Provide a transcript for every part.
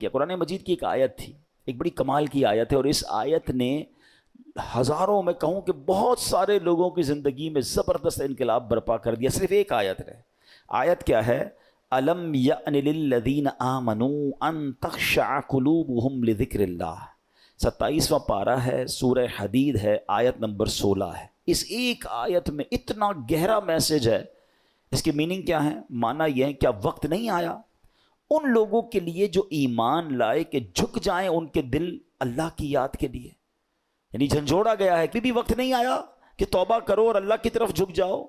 کہ قرآن مجید کی ایک آیت تھی، ایک بڑی کمال کی آیت ہے، اور اس آیت نے ہزاروں، میں کہوں کہ بہت سارے لوگوں کی زندگی میں زبردست انقلاب برپا کر دیا۔ صرف ایک آیت ہے۔ آیت کیا ہے؟ الم یأن للذین آمنوا ان تخشع قلوبہم لذکر اللہ۔ 27واں پارہ ہے، سورہ حدید ہے، آیت نمبر 16 ہے۔ اس ایک آیت میں اتنا گہرا میسج ہے۔ اس کی میننگ کیا ہے؟ معنی یہ ہے، کیا وقت نہیں آیا ان لوگوں کے لیے جو ایمان لائے کہ جھک جائیں ان کے دل اللہ کی یاد کے لیے؟ یعنی جھنجھوڑا گیا ہے کہ بھی وقت نہیں آیا کہ توبہ کرو اور اللہ کی طرف جھک جاؤ۔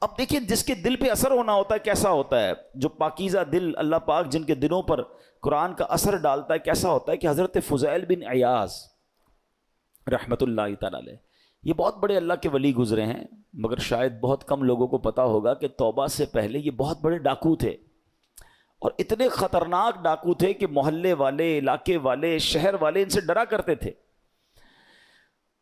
اب دیکھیں، جس کے دل پہ اثر ہونا ہوتا ہے کیسا ہوتا ہے، جو پاکیزہ دل اللہ پاک جن کے دلوں پر قرآن کا اثر ڈالتا ہے کیسا ہوتا ہے، کہ حضرت فضیل بن عیاض رحمت اللہ تعالی علیہ، یہ بہت بڑے اللہ کے ولی گزرے ہیں، مگر شاید بہت کم لوگوں کو پتا ہوگا کہ توبہ سے پہلے یہ بہت بڑے ڈاکو تھے، اور اتنے خطرناک ڈاکو تھے کہ محلے والے، علاقے والے، شہر والے ان سے ڈرا کرتے تھے۔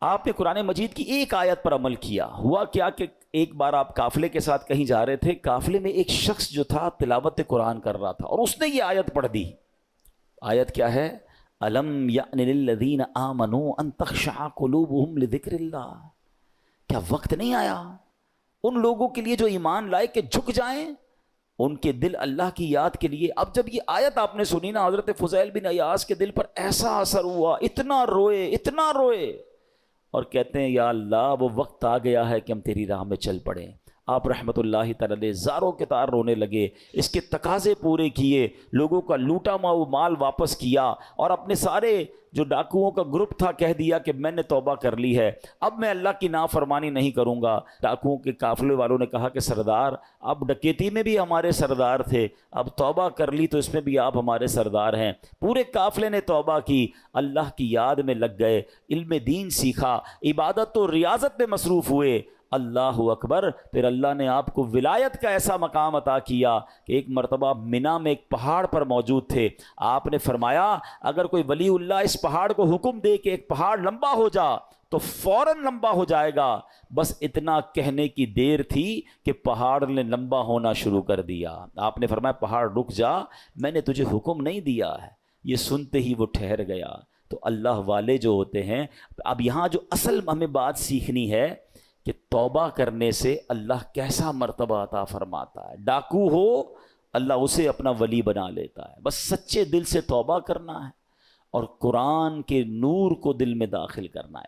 آپ نے قرآن مجید کی ایک آیت پر عمل کیا۔ ہوا کیا کہ ایک بار آپ قافلے کے ساتھ کہیں جا رہے تھے، قافلے میں ایک شخص جو تھا تلاوت قرآن کر رہا تھا، اور اس نے یہ آیت پڑھ دی۔ آیت کیا ہے؟ الم یأن للذین آمنوا ان تخشع قلوبہم لذکر اللہ۔ کیا وقت نہیں آیا ان لوگوں کے لیے جو ایمان لائے کہ جھک جائیں ان کے دل اللہ کی یاد کے لیے؟ اب جب یہ آیت آپ نے سنی نا، حضرت فضیل بن عیاض کے دل پر ایسا اثر ہوا، اتنا روئے، اتنا روئے، اور کہتے ہیں یا اللہ وہ وقت آ گیا ہے کہ ہم تیری راہ میں چل پڑیں۔ آپ رحمت اللہ تعالی علیہ زاروں کے تار رونے لگے، اس کے تقاضے پورے کیے، لوگوں کا لوٹا ہوا مال واپس کیا، اور اپنے سارے جو ڈاکوؤں کا گروپ تھا کہہ دیا کہ میں نے توبہ کر لی ہے، اب میں اللہ کی نافرمانی نہیں کروں گا۔ ڈاکوؤں کے قافلے والوں نے کہا کہ سردار، اب ڈکیتی میں بھی ہمارے سردار تھے، اب توبہ کر لی تو اس میں بھی آپ ہمارے سردار ہیں۔ پورے قافلے نے توبہ کی، اللہ کی یاد میں لگ گئے، علم دین سیکھا، عبادت و ریاضت میں مصروف ہوئے۔ اللہ اکبر۔ پھر اللہ نے آپ کو ولایت کا ایسا مقام عطا کیا کہ ایک مرتبہ منا میں ایک پہاڑ پر موجود تھے، آپ نے فرمایا اگر کوئی ولی اللہ اس پہاڑ کو حکم دے کہ ایک پہاڑ لمبا ہو جا تو فوراً لمبا ہو جائے گا۔ بس اتنا کہنے کی دیر تھی کہ پہاڑ نے لمبا ہونا شروع کر دیا۔ آپ نے فرمایا پہاڑ رک جا، میں نے تجھے حکم نہیں دیا ہے۔ یہ سنتے ہی وہ ٹھہر گیا۔ تو اللہ والے جو ہوتے ہیں، اب یہاں جو اصل ہمیں بات سیکھنی ہے کہ توبہ کرنے سے اللہ کیسا مرتبہ عطا فرماتا ہے۔ ڈاکو ہو، اللہ اسے اپنا ولی بنا لیتا ہے۔ بس سچے دل سے توبہ کرنا ہے اور قرآن کے نور کو دل میں داخل کرنا ہے۔